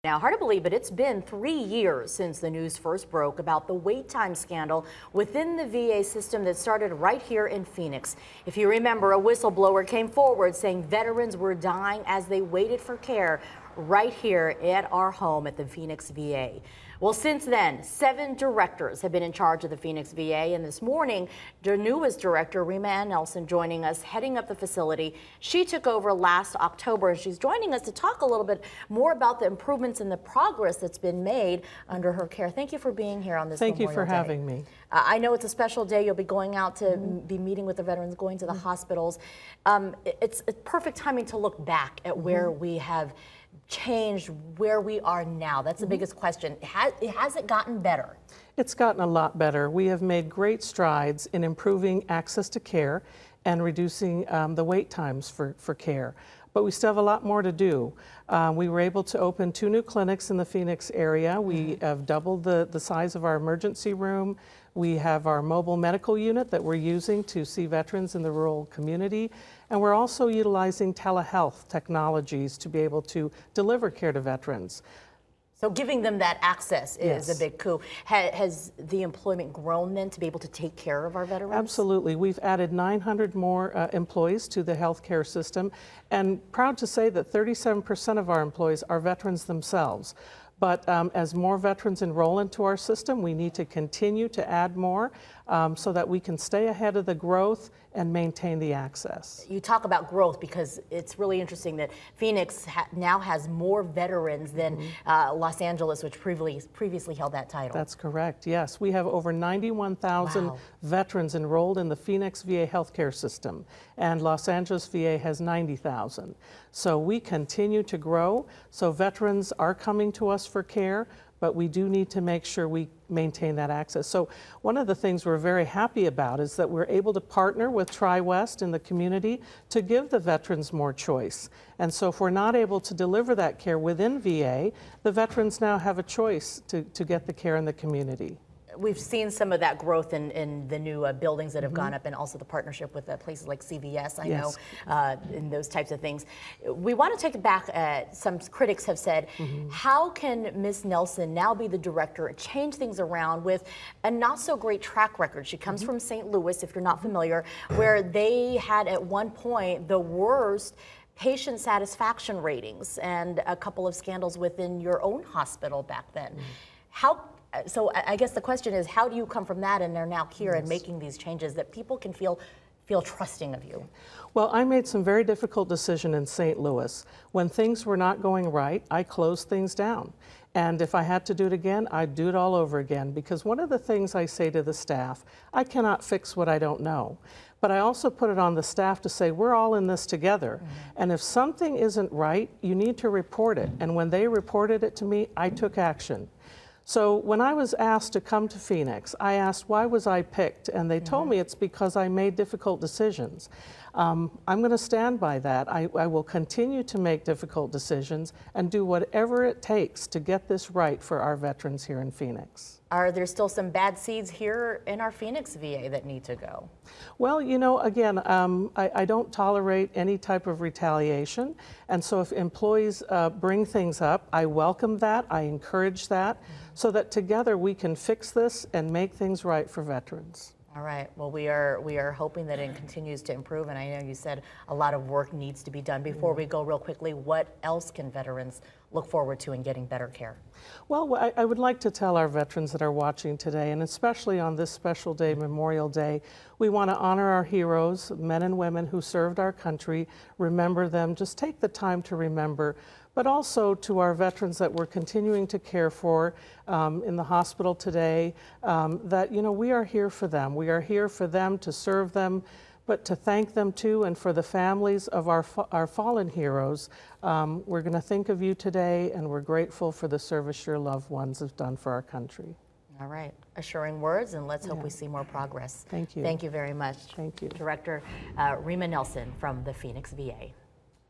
Now, hard to believe, but it's been 3 years since the news first broke about the wait time scandal within the VA system that started right here in Phoenix. If you remember, a whistleblower came forward saying veterans were dying as they waited for care right here at our home at the Phoenix VA. Well, since then, 7 directors have been in charge of the Phoenix VA, and this morning, the newest director, Rima Ann Nelson, joining us, heading up the facility. She took over last October, and she's joining us to talk a little bit more about the improvements and the progress that's been made under her care. Thank you for being here on this Memorial Day. Thank you for having me. I know it's a special day. You'll be going out to be meeting with the veterans, going to the hospitals. It's perfect timing to look back at where we have changed, where we are now. That's the biggest question. Has it gotten better? It's gotten a lot better. We have made great strides in improving access to care and reducing the wait times for care. But we still have a lot more to do. We were able to open 2 new clinics in the Phoenix area. We have doubled the size of our emergency room. We have our mobile medical unit that we're using to see veterans in the rural community. And we're also utilizing telehealth technologies to be able to deliver care to veterans. So giving them that access is a big coup. Has the employment grown then to be able to take care of our veterans? Absolutely. We've added 900 more employees to the healthcare system, and proud to say that 37% of our employees are veterans themselves. But as more veterans enroll into our system, we need to continue to add more so that we can stay ahead of the growth and maintain the access. You talk about growth because it's really interesting that Phoenix now has more veterans than Los Angeles, which previously held that title. That's correct, yes. We have over 91,000 veterans enrolled in the Phoenix VA healthcare system, and Los Angeles VA has 90,000. So we continue to grow. So veterans are coming to us for care, but we do need to make sure we maintain that access. So one of the things we're very happy about is that we're able to partner with Tri-West in the community to give the veterans more choice. And so if we're not able to deliver that care within VA, the veterans now have a choice to get the care in the community. We've seen some of that growth in the new buildings that have gone up, and also the partnership with places like CVS, I know, and those types of things. We want to take it back. Some critics have said, how can Ms. Nelson now be the director and change things around with a not so great track record? She comes from St. Louis, if you're not familiar, where they had at one point the worst patient satisfaction ratings and a couple of scandals within your own hospital back then. So I guess the question is, how do you come from that and they're now here and making these changes that people can feel trusting of you? Well, I made some very difficult decisions in St. Louis. When things were not going right, I closed things down. And if I had to do it again, I'd do it all over again, because one of the things I say to the staff, I cannot fix what I don't know. But I also put it on the staff to say, we're all in this together. And if something isn't right, you need to report it. And when they reported it to me, I took action. So when I was asked to come to Phoenix, I asked, why was I picked? And they told me it's because I made difficult decisions. I'm going to stand by that. I will continue to make difficult decisions and do whatever it takes to get this right for our veterans here in Phoenix. Are there still some bad seeds here in our Phoenix VA that need to go? Well, you know, again, I don't tolerate any type of retaliation. And so if employees bring things up, I welcome that, I encourage that, so that together we can fix this and make things right for veterans. All right. Well, we are hoping that it continues to improve, and I know you said a lot of work needs to be done. Before we go real quickly, what else can veterans look forward to in getting better care? Well, I would like to tell our veterans that are watching today, and especially on this special day, Memorial Day, we want to honor our heroes, men and women who served our country, remember them, just take the time to remember, but also to our veterans that we're continuing to care for in the hospital today, that, you know, we are here for them. We are here for them, to serve them, but to thank them too, and for the families of our fallen heroes. We're going to think of you today, and we're grateful for the service your loved ones have done for our country. All right. Assuring words, and let's hope we see more progress. Thank you. Thank you very much. Thank you. Director Rima Nelson from the Phoenix VA.